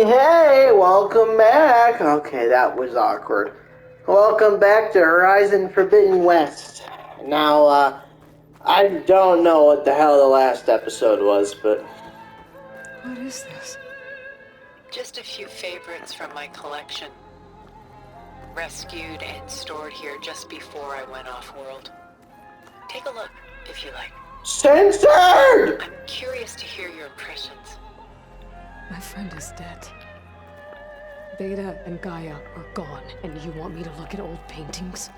Hey, welcome back. Okay, that was awkward. Welcome back to Horizon Forbidden West. Now, I don't know what the hell the last episode was, but... What is this? Just a few favorites from my collection. Rescued and stored here just before I went off-world. Take a look, if you like. Censored! I'm curious to hear your impressions. My friend is dead. Beta and Gaia are gone, and you want me to look at old paintings?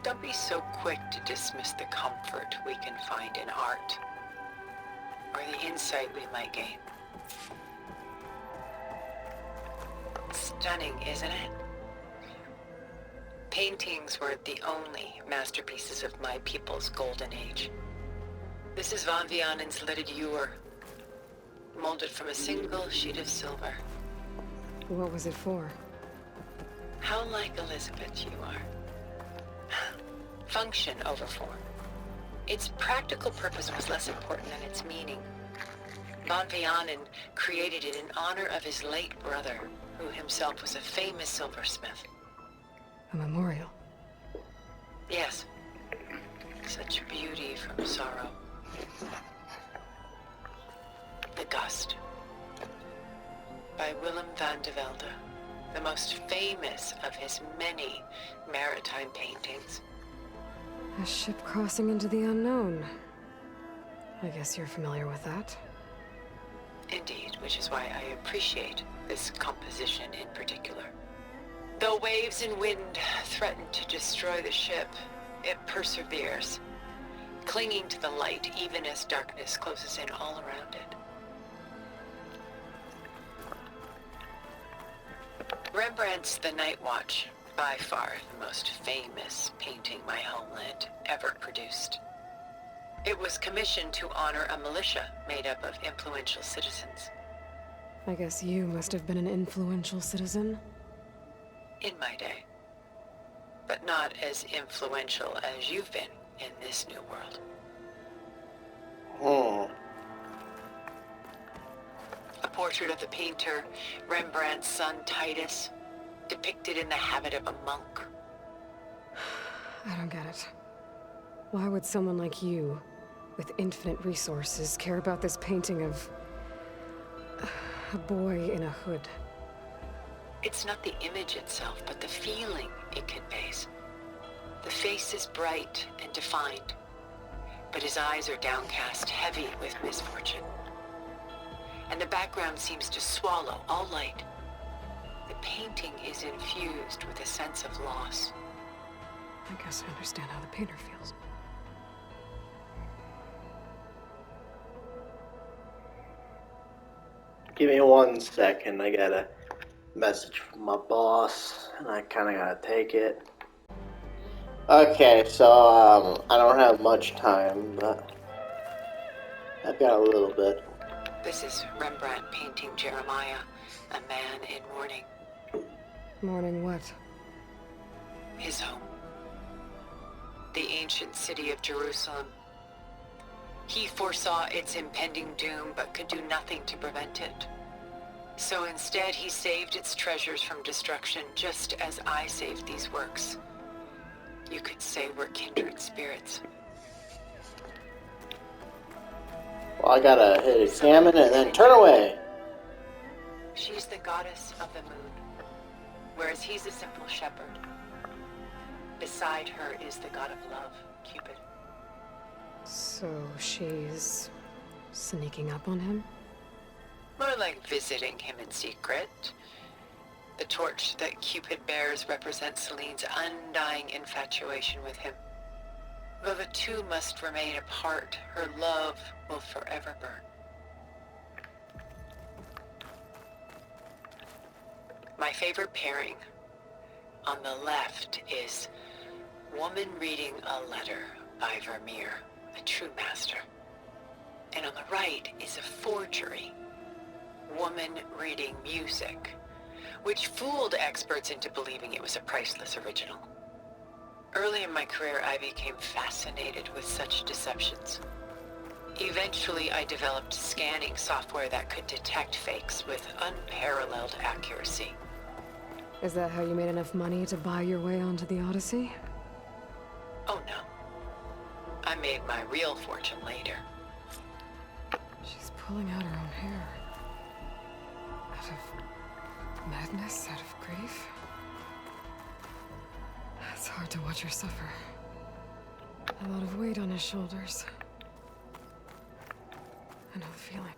Don't be so quick to dismiss the comfort we can find in art, or the insight we might gain. Stunning, isn't it? Paintings weren't the only masterpieces of my people's golden age. This is Van Vianen's lidded ewer, molded from a single sheet of silver. What was it for? How like Elizabeth you are. Function over form. Its practical purpose was less important than its meaning. Van Vianen created it in honor of his late brother, who himself was a famous silversmith. A memorial. Yes. Such beauty from sorrow. The Gust. By Willem van de Velde, the most famous of his many maritime paintings. A ship crossing into the unknown. I guess you're familiar with that. Indeed, which is why I appreciate this composition in particular. Though waves and wind threaten to destroy the ship, it perseveres, clinging to the light even as darkness closes in all around it. Rembrandt's The Night Watch, by far the most famous painting my homeland ever produced. It was commissioned to honor a militia made up of influential citizens. I guess you must have been an influential citizen. In my day. But not as influential as you've been in this new world. A portrait of the painter, Rembrandt's son Titus, depicted in the habit of a monk. I don't get it. Why would someone like you, with infinite resources, care about this painting of a boy in a hood? It's not the image itself, but the feeling it conveys. The face is bright and defined, but his eyes are downcast, heavy with misfortune. And the background seems to swallow all light. The painting is infused with a sense of loss. I guess I understand how the painter feels. Give me 1 second, I got a message from my boss, and I kind of gotta take it. Okay, so, I don't have much time, but I've got a little bit. This is Rembrandt painting Jeremiah, a man in mourning. Mourning what? His home. The ancient city of Jerusalem. He foresaw its impending doom, but could do nothing to prevent it. So instead, he saved its treasures from destruction, just as I saved these works. You could say we're kindred spirits. Well, I gotta hit examine and then turn away. She's the goddess of the moon, whereas he's a simple shepherd. Beside her is the god of love, Cupid. So she's sneaking up on him? More like visiting him in secret. The torch that Cupid bears represents Celine's undying infatuation with him. Though the two must remain apart, her love will forever burn. My favorite pairing on the left is woman reading a letter by MEER, a true master. And on the right is a forgery, woman reading music, which fooled experts into believing it was a priceless original. Early in my career, I became fascinated with such deceptions. Eventually, I developed scanning software that could detect fakes with unparalleled accuracy. Is that how you made enough money to buy your way onto the Odyssey? Oh no. I made my real fortune later. She's pulling out her own hair. Out of madness, out of grief. It's hard to watch her suffer. A lot of weight on his shoulders. I know the feeling.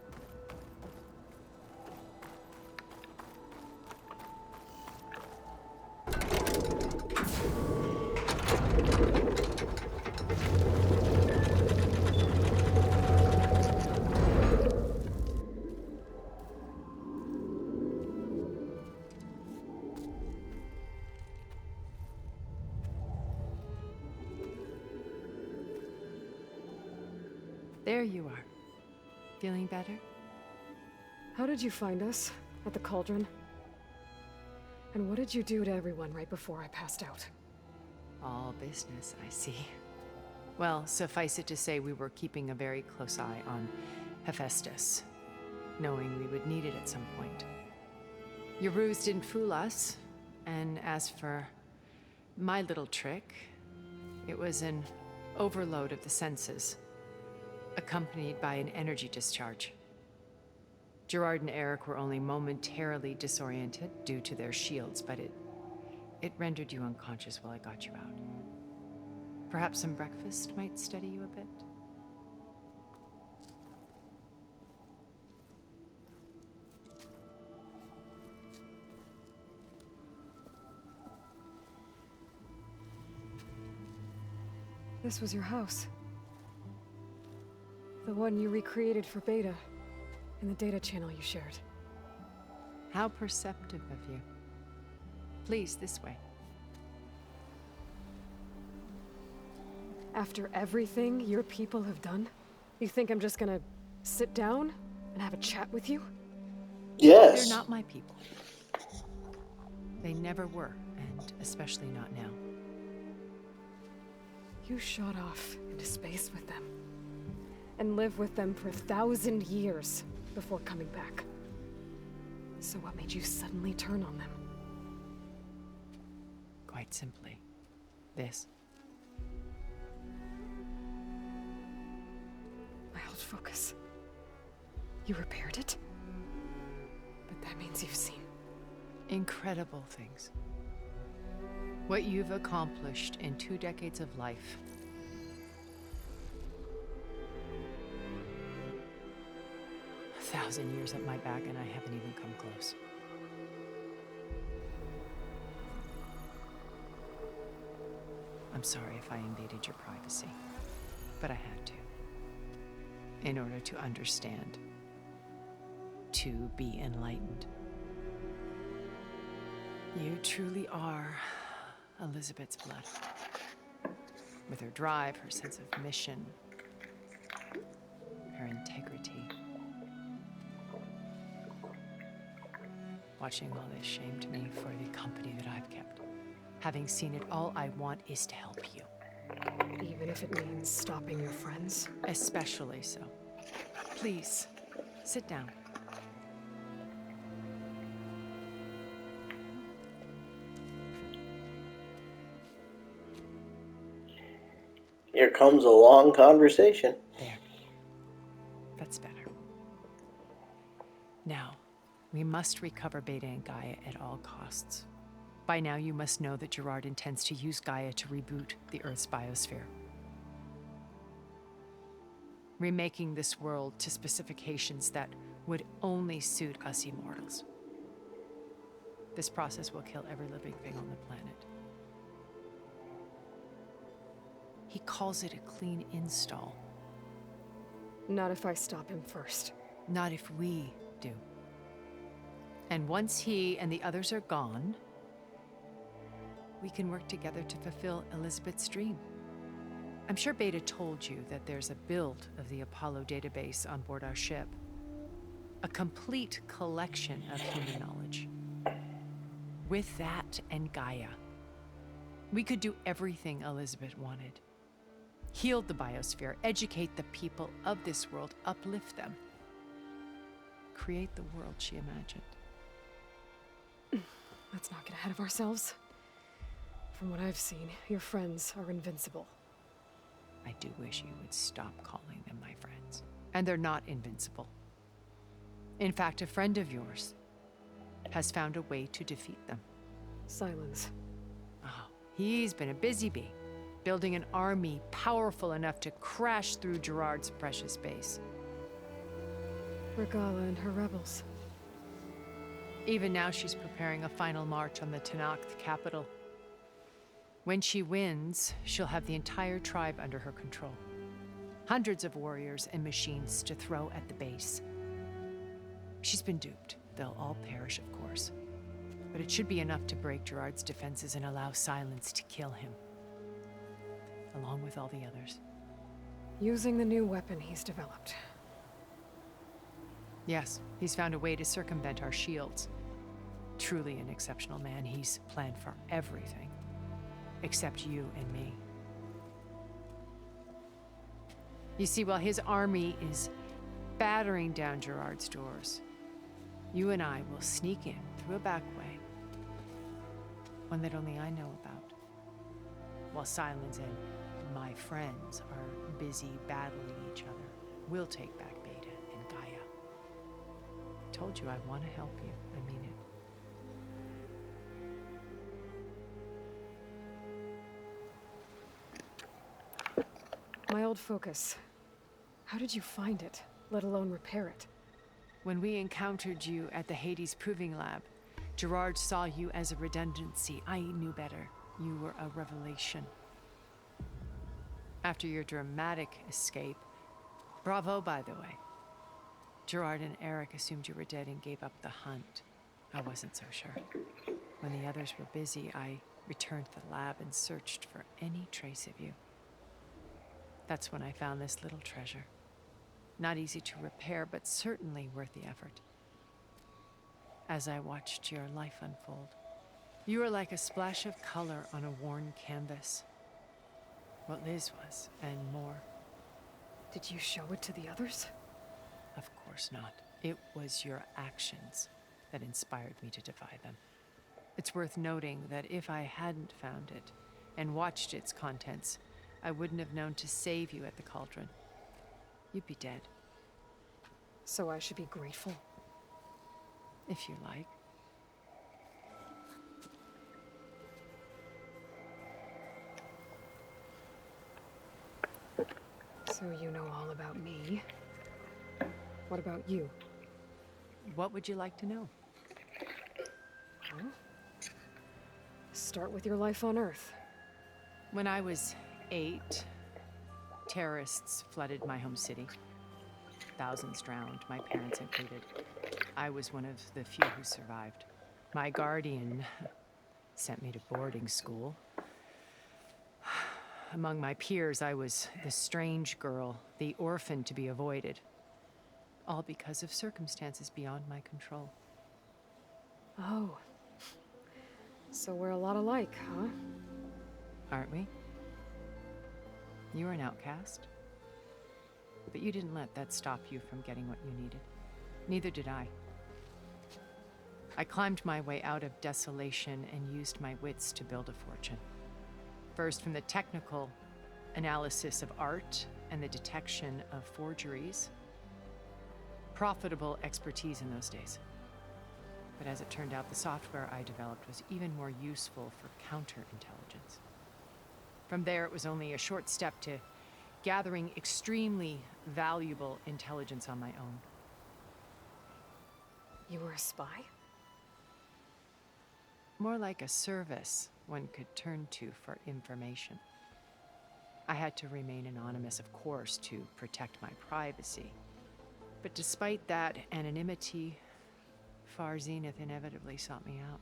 There you are. Feeling better? How did you find us? At the cauldron? And what did you do to everyone right before I passed out? All business, I see. Well, suffice it to say we were keeping a very close eye on Hephaestus, knowing we would need it at some point. Your ruse didn't fool us, and as for my little trick, it was an overload of the senses, accompanied by an energy discharge. Gerard and Eric were only momentarily disoriented due to their shields, but it rendered you unconscious while I got you out. Perhaps some breakfast might steady you a bit? This was your house. The one you recreated for Beta, in the data channel you shared. How perceptive of you. Please, this way. After everything your people have done, you think I'm just gonna sit down and have a chat with you? Yes. They're not my people. They never were, and especially not now. You shot off into space with them, and lived with them for 1,000 years before coming back. So what made you suddenly turn on them? Quite simply, this. My old focus. You repaired it? But that means you've seen. Incredible things. What you've accomplished in 2 decades of life. A 1,000 years at my back and I haven't even come close. I'm sorry if I invaded your privacy, but I had to. In order to understand. To be enlightened. You truly are Elizabeth's blood. With her drive, her sense of mission, her integrity. Watching all this shamed me for the company that I've kept. Having seen it, all I want is to help you. Even if it means stopping your friends? Especially so. Please, sit down. Here comes a long conversation. There. That's better. Now, we must recover Beta and Gaia at all costs. By now, you must know that Gerard intends to use Gaia to reboot the Earth's biosphere. Remaking this world to specifications that would only suit us immortals. This process will kill every living thing on the planet. He calls it a clean install. Not if I stop him first. Not if we do. And once he and the others are gone, we can work together to fulfill Elizabeth's dream. I'm sure Beta told you that there's a build of the Apollo database on board our ship. A complete collection of human knowledge. With that and Gaia, we could do everything Elizabeth wanted. heal the biosphere, educate the people of this world, uplift them. Create the world she imagined. Let's not get ahead of ourselves. From what I've seen, your friends are invincible. I do wish you would stop calling them my friends. And they're not invincible. In fact, a friend of yours has found a way to defeat them. Silence. Oh, he's been a busy bee, building an army powerful enough to crash through Gerard's precious base. Regala and her rebels. Even now, she's preparing a final march on the Tenakth capital. When she wins, she'll have the entire tribe under her control. Hundreds of warriors and machines to throw at the base. She's been duped. They'll all perish, of course. But it should be enough to break Gerard's defenses and allow Silence to kill him. Along with all the others. Using the new weapon he's developed. Yes, he's found a way to circumvent our shields. Truly an exceptional man. He's planned for everything. Except you and me. You see, while his army is battering down Gerard's doors, you and I will sneak in through a back way. One that only I know about. While Silence and my friends are busy battling each other, we'll take back Beta and Gaia. I told you I want to help you. I mean it. My old focus. How did you find it, let alone repair it? When we encountered you at the Hades Proving Lab, Gerard saw you as a redundancy. I knew better. You were a revelation. After your dramatic escape, bravo, by the way. Gerard and Eric assumed you were dead and gave up the hunt. I wasn't so sure. When the others were busy, I returned to the lab and searched for any trace of you. That's when I found this little treasure. Not easy to repair, but certainly worth the effort. As I watched your life unfold, you were like a splash of color on a worn canvas. What Liz was, and more. Did you show it to the others? Of course not. It was your actions that inspired me to defy them. It's worth noting that if I hadn't found it and watched its contents, I wouldn't have known to save you at the cauldron. You'd be dead. So I should be grateful? If you like. So you know all about me. What about you? What would you like to know? Huh? Start with your life on Earth. When I was 8, terrorists flooded my home city. Thousands drowned, my parents included. I was one of the few who survived. My guardian sent me to boarding school. Among my peers, I was the strange girl, the orphan to be avoided. All because of circumstances beyond my control. Oh. So we're a lot alike, huh? Aren't we? You were an outcast. But you didn't let that stop you from getting what you needed. Neither did I. I climbed my way out of desolation and used my wits to build a fortune. First, from the technical analysis of art and the detection of forgeries. Profitable expertise in those days. But as it turned out, the software I developed was even more useful for counterintelligence. From there, it was only a short step to gathering extremely valuable intelligence on my own. You were a spy? More like a service one could turn to for information. I had to remain anonymous, of course, to protect my privacy. But despite that anonymity, Far Zenith inevitably sought me out.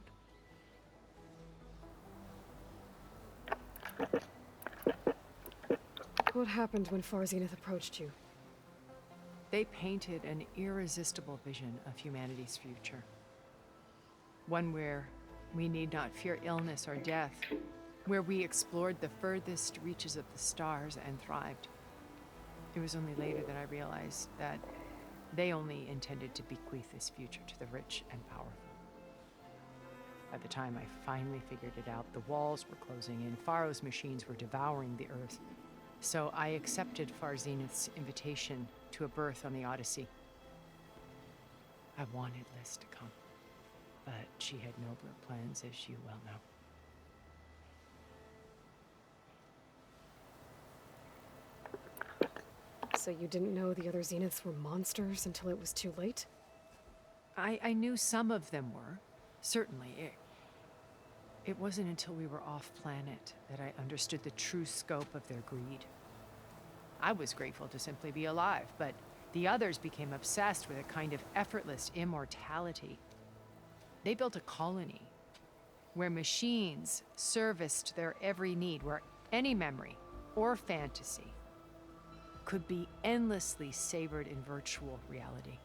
What happened when Far Zenith approached you? They painted an irresistible vision of humanity's future. One where we need not fear illness or death, where we explored the furthest reaches of the stars and thrived. It was only later that I realized that they only intended to bequeath this future to the rich and powerful. By the time I finally figured it out, the walls were closing in, Pharaoh's machines were devouring the Earth. So I accepted Far Zenith's invitation to a berth on the Odyssey. I wanted Liz to come, but she had nobler plans, as you well know. So you didn't know the other Zeniths were monsters until it was too late? I knew some of them were, certainly. It wasn't until we were off-planet that I understood the true scope of their greed. I was grateful to simply be alive, but the others became obsessed with a kind of effortless immortality. They built a colony where machines serviced their every need, where any memory or fantasy could be endlessly savored in virtual reality.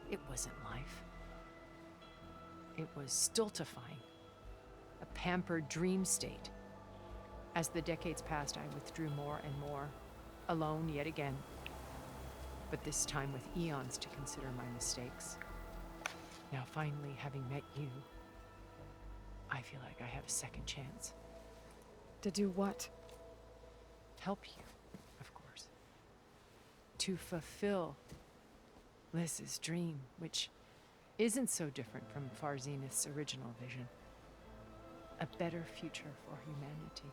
It wasn't life. It was stultifying, a pampered dream state. As the decades passed, I withdrew more and more, alone yet again, but this time with eons to consider my mistakes. Now finally, having met you, I feel like I have a second chance. To do what? Help you, of course. To fulfill Liz's dream, which isn't so different from Far Zenith's original vision. A better future for humanity.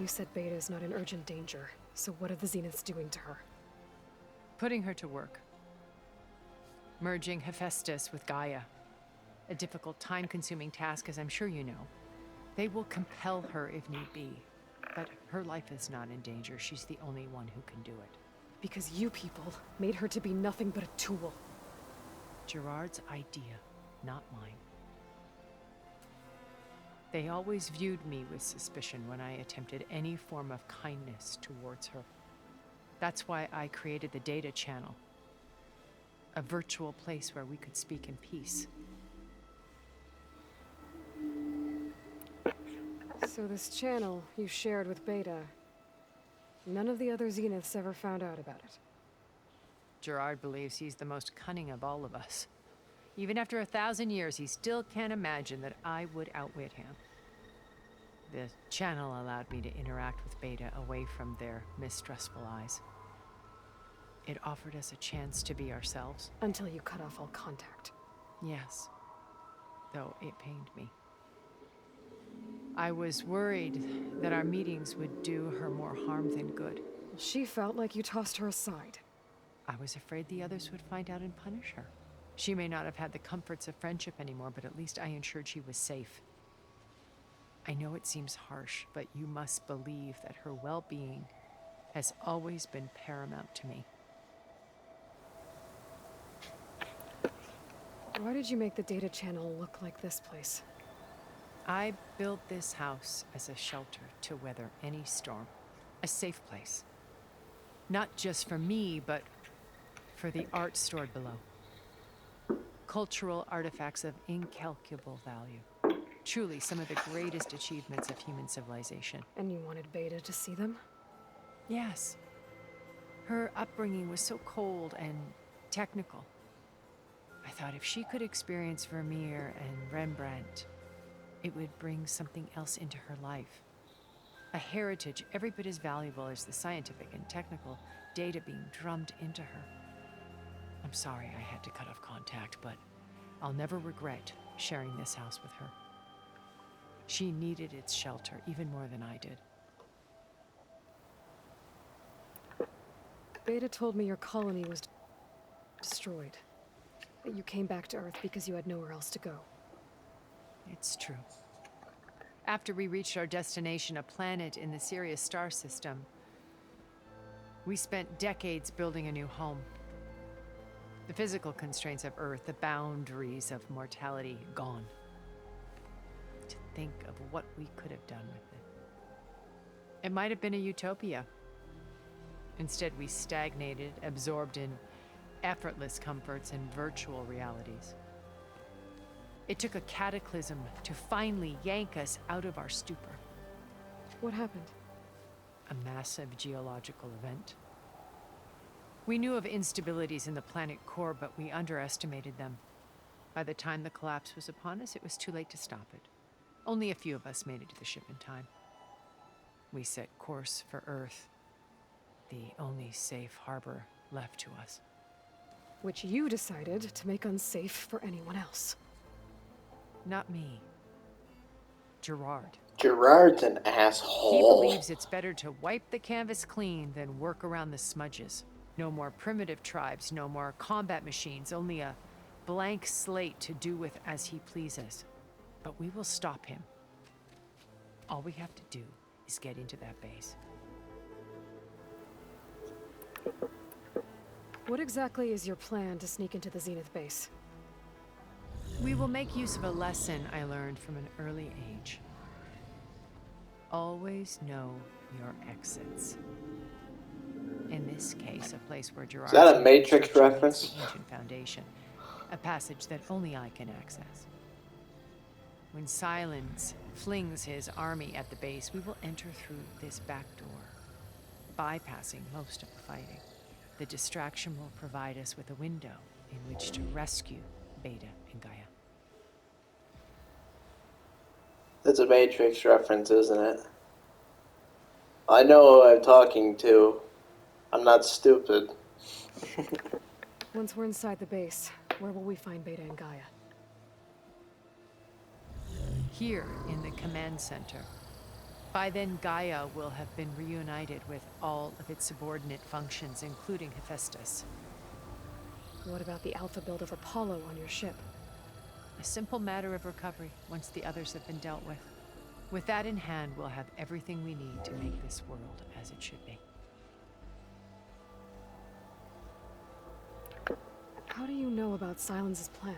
You said Beta is not in urgent danger, so what are the Zeniths doing to her? Putting her to work. Merging Hephaestus with Gaia. A difficult, time-consuming task, as I'm sure you know. They will compel her if need be. But her life is not in danger. She's the only one who can do it. Because you people made her to be nothing but a tool. Gerard's idea, not mine. They always viewed me with suspicion when I attempted any form of kindness towards her. That's why I created the data channel. A virtual place where we could speak in peace. So this channel you shared with Beta, none of the other Zeniths ever found out about it. Gerard believes he's the most cunning of all of us. Even after 1,000 years, he still can't imagine that I would outwit him. The channel allowed me to interact with Beta away from their mistrustful eyes. It offered us a chance to be ourselves. Until you cut off all contact. Yes, though it pained me. I was worried that our meetings would do her more harm than good. She felt like you tossed her aside. I was afraid the others would find out and punish her. She may not have had the comforts of friendship anymore, but at least I ensured she was safe. I know it seems harsh, but you must believe that her well-being has always been paramount to me. Why did you make the data channel look like this place? I built this house as a shelter to weather any storm. A safe place. Not just for me, but for the art stored below. Cultural artifacts of incalculable value. Truly some of the greatest achievements of human civilization. And you wanted Beta to see them? Yes. Her upbringing was so cold and technical. I thought if she could experience Vermeer and Rembrandt, it would bring something else into her life. A heritage every bit as valuable as the scientific and technical data being drummed into her. I'm sorry I had to cut off contact, but I'll never regret sharing this house with her. She needed its shelter even more than I did. Beta told me your colony was destroyed. That you came back to Earth because you had nowhere else to go. It's true. After we reached our destination, a planet in the Sirius star system, we spent decades building a new home. The physical constraints of Earth, the boundaries of mortality, gone. To think of what we could have done with it. It might have been a utopia. Instead, we stagnated, absorbed in effortless comforts and virtual realities. It took a cataclysm to finally yank us out of our stupor. What happened? A massive geological event. We knew of instabilities in the planet core, but we underestimated them. By the time the collapse was upon us, it was too late to stop it. Only a few of us made it to the ship in time. We set course for Earth, the only safe harbor left to us. Which you decided to make unsafe for anyone else. Not me. Gerard. Gerard's an He asshole. believes it's better to wipe the canvas clean than work around the smudges. No more primitive tribes, no more combat machines, only a blank slate to do with as he pleases. But we will stop him. All we have to do is get into that base. What exactly is your plan to sneak into the Zenith base? We will make use of a lesson I learned from an early age. Always know your exits. In this case, a place where Gerard's Is that a Matrix infrastructure meets reference? the ancient foundation, a passage that only I can access. When Silence flings his army at the base, we will enter through this back door, bypassing most of the fighting. The distraction will provide us with a window in which to rescue Beta and Gaia. That's a Matrix reference, isn't it? I know who I'm talking to. I'm not stupid. Once we're inside the base, where will we find Beta and Gaia? Here in the command center. By then, Gaia will have been reunited with all of its subordinate functions, including Hephaestus. What about the alpha build of Apollo on your ship? A simple matter of recovery once the others have been dealt with. With that in hand, we'll have everything we need to make this world as it should be. How do you know about Silence's plan?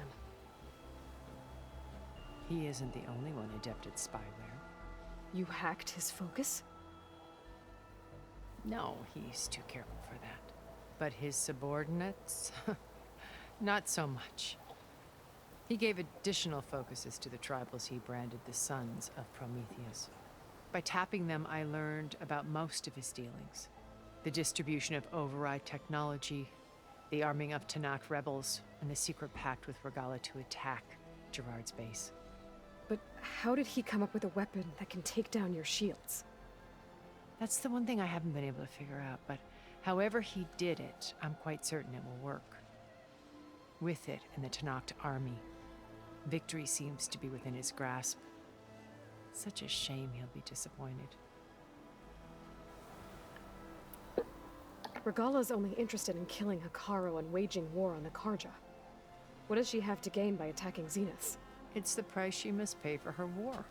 He isn't the only one adept at spyware. You hacked his focus? No, he's too careful for that. But his subordinates? Not so much. He gave additional focuses to the tribals he branded the Sons of Prometheus. By tapping them, I learned about most of his dealings. The distribution of override technology, the arming of Tanakh rebels, and the secret pact with Regala to attack Gerard's base. But how did he come up with a weapon that can take down your shields? That's the one thing I haven't been able to figure out, but however he did it, I'm quite certain it will work. With it and the Tanakh army, victory seems to be within his grasp. Such a shame he'll be disappointed. Regala's only interested in killing Hikaru and waging war on the Karja. What does she have to gain by attacking Zeniths? It's the price she must pay for her war.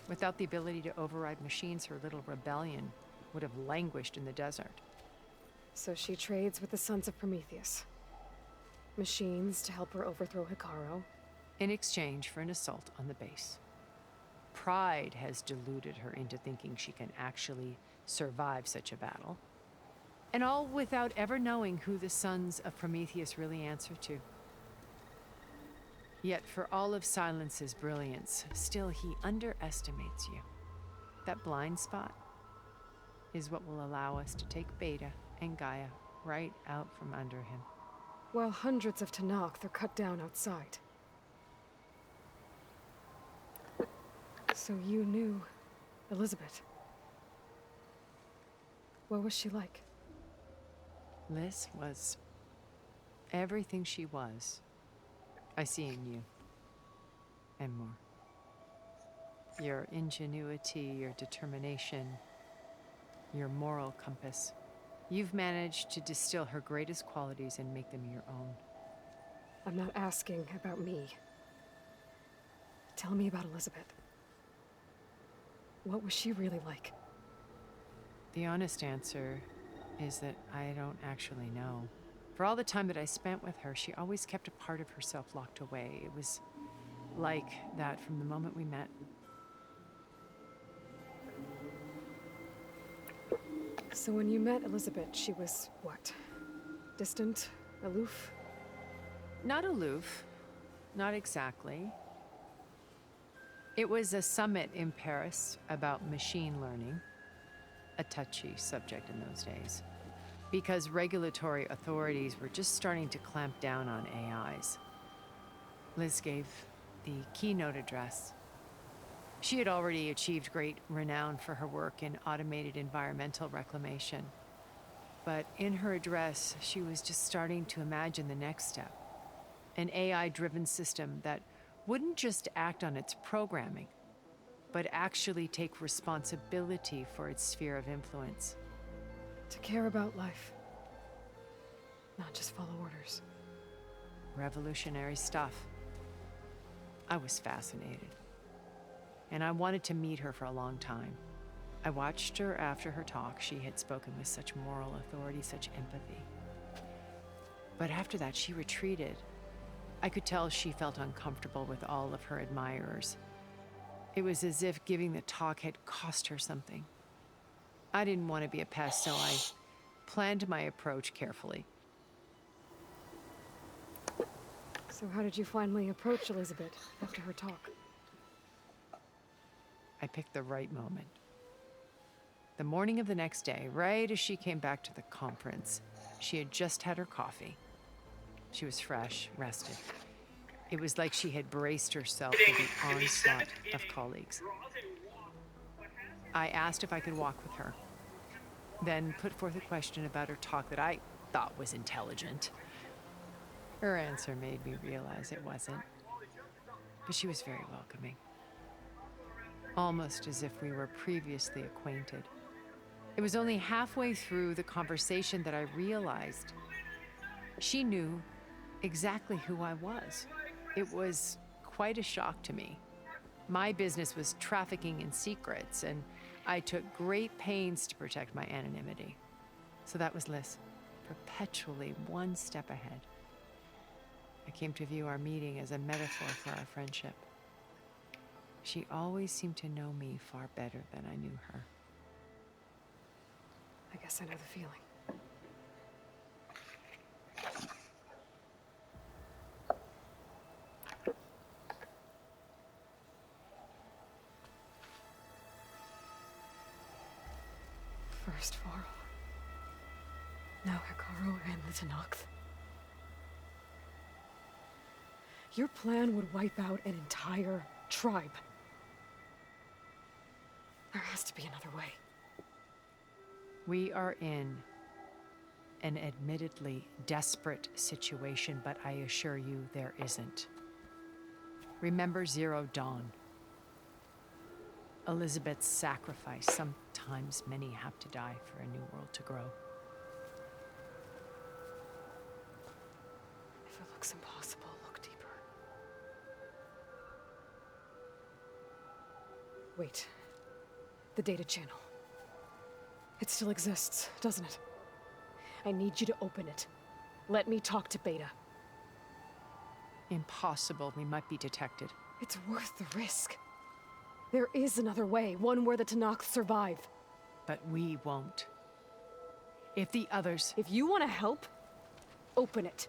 Without the ability to override machines, her little rebellion would have languished in the desert. So she trades with the Sons of Prometheus. Machines to help her overthrow Hikaru. In exchange for an assault on the base. Pride has deluded her into thinking she can actually survive such a battle. And all without ever knowing who the Sons of Prometheus really answer to. Yet for all of Silence's brilliance, still he underestimates you. That blind spot is what will allow us to take Beta and Gaia right out from under him. While hundreds of Tanakh are cut down outside. So you knew Elizabeth. What was she like? Liz was everything she was. I see in you. And more. Your ingenuity, your determination, your moral compass. You've managed to distill her greatest qualities and make them your own. I'm not asking about me. Tell me about Elizabeth. What was she really like? The honest answer is that I don't actually know. For all the time that I spent with her, she always kept a part of herself locked away. It was like that from the moment we met. So when you met Elizabeth, she was what? Distant? Aloof? Not aloof. Not exactly. It was a summit in Paris about machine learning, a touchy subject in those days, because regulatory authorities were just starting to clamp down on AIs. Liz gave the keynote address. She had already achieved great renown for her work in automated environmental reclamation. But in her address, she was just starting to imagine the next step. An AI-driven system that wouldn't just act on its programming, but actually take responsibility for its sphere of influence. To care about life. Not just follow orders. Revolutionary stuff. I was fascinated. And I wanted to meet her for a long time. I watched her after her talk. She had spoken with such moral authority, such empathy. But after that, she retreated. I could tell she felt uncomfortable with all of her admirers. It was as if giving the talk had cost her something. I didn't want to be a pest, so I planned my approach carefully. So how did you finally approach Elizabeth after her talk? I picked the right moment. The morning of the next day, right as she came back to the conference, she had just had her coffee. She was fresh, rested. It was like she had braced herself for the onslaught of colleagues. I asked if I could walk with her, then put forth a question about her talk that I thought was intelligent. Her answer made me realize it wasn't, but she was very welcoming. Almost as if we were previously acquainted. It was only halfway through the conversation that I realized she knew exactly who I was. It was quite a shock to me. My business was trafficking in secrets, and I took great pains to protect my anonymity. So that was Liz, perpetually one step ahead. I came to view our meeting as a metaphor for our friendship. She always seemed to know me far better than I knew her. I guess I know the feeling. First Varl. Now Hikaru and the Tenakth. Your plan would wipe out an entire tribe. There has to be another way. We are in an admittedly desperate situation, but I assure you there isn't. Remember Zero Dawn. Elizabeth's sacrifice. Sometimes many have to die for a new world to grow. If it looks impossible, look deeper. Wait. The data channel. It still exists, doesn't it? I need you to open it. Let me talk to Beta. Impossible. We might be detected. It's worth the risk. There is another way, one where the Tenakth survive. But we won't. If the others... If you want to help, open it.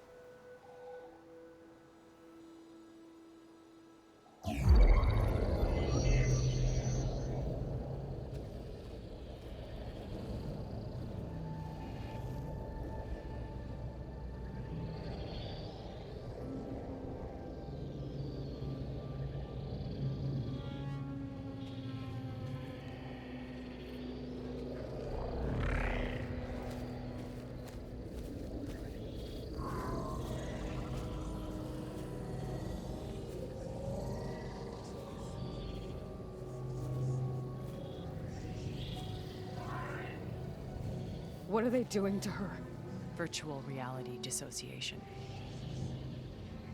What are they doing to her? Virtual reality dissociation.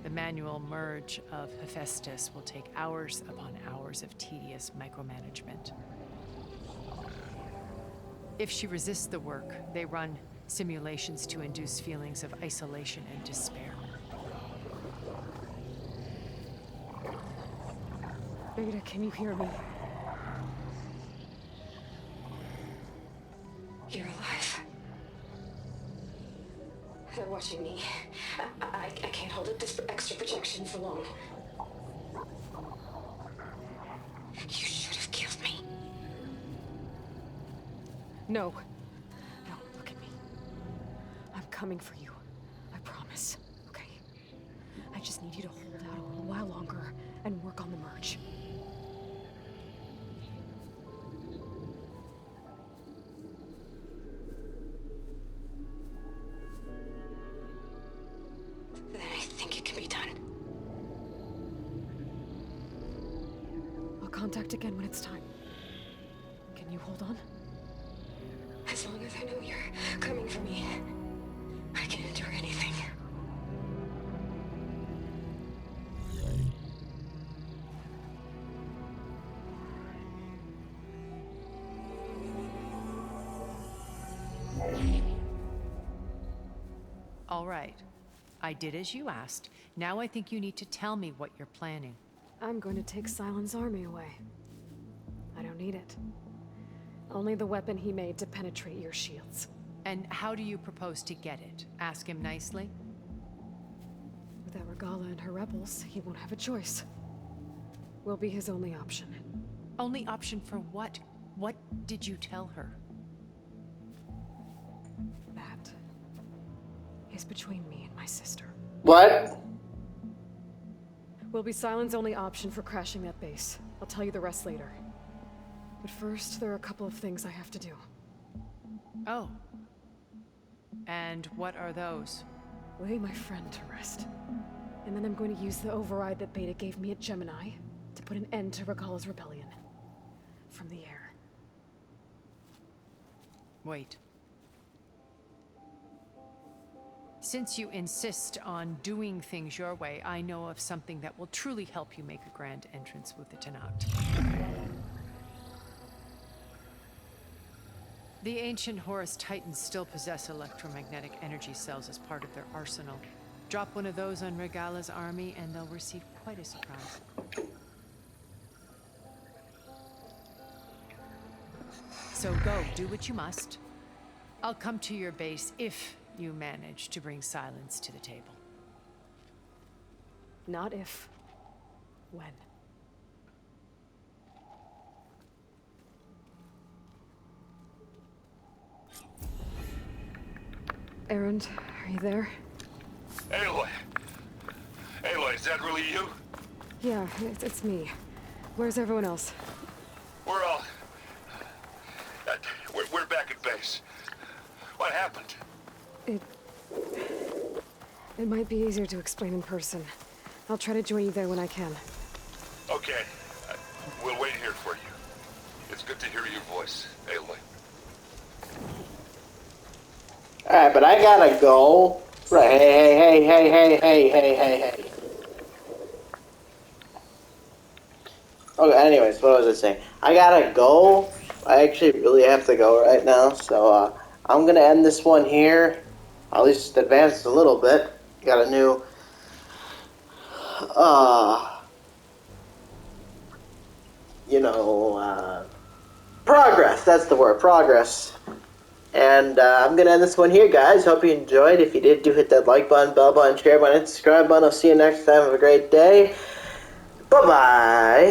The manual merge of Hephaestus will take hours upon hours of tedious micromanagement. If she resists the work, they run simulations to induce feelings of isolation and despair. Beta, can you hear me? You're alive. They're watching me. I can't hold up this extra protection for long. You should have killed me. No. No, look at me. I'm coming for you. I promise. Okay? I just need you to hold out a little while longer and work on the merge. Then I think it can be done. I'll contact again when it's time. Can you hold on? As long as I know you're coming for me, I can endure anything. All right. I did as you asked. Now I think you need to tell me what you're planning. I'm going to take Silent's army away. I don't need it. Only the weapon he made to penetrate your shields. And how do you propose to get it? Ask him nicely? Without Regala and her rebels, he won't have a choice. We'll be his only option. Only option for what? What did you tell her? That is between me and my sister. What? Will be Silent's only option for crashing that base. I'll tell you the rest later. But first, there are a couple of things I have to do. Oh. And what are those? Lay my friend to rest. And then I'm going to use the override that Beta gave me at Gemini to put an end to Regala's rebellion. From the air. Wait. Since you insist on doing things your way, I know of something that will truly help you make a grand entrance with the Tenat. The ancient Horus Titans still possess electromagnetic energy cells as part of their arsenal. Drop one of those on Regala's army and they'll receive quite a surprise. So go, do what you must. I'll come to your base if you manage to bring Silence to the table. Not if. When. Erend, are you there? Aloy! Aloy, is that really you? Yeah, it's me. Where's everyone else? We're all... we're back at base. What happened? It might be easier to explain in person. I'll try to join you there when I can. Okay. We'll wait here for you. It's good to hear your voice, Aloy. Alright, but I gotta go. Right, hey. Okay, anyways, what was I saying? I gotta go. I actually really have to go right now, so I'm gonna end this one here. At least advance a little bit. Got a new progress. That's the word, progress. And I'm going to end this one here, guys. Hope you enjoyed. If you did, do hit that like button, bell button, share button, subscribe button. I'll see you next time. Have a great day. Bye-bye.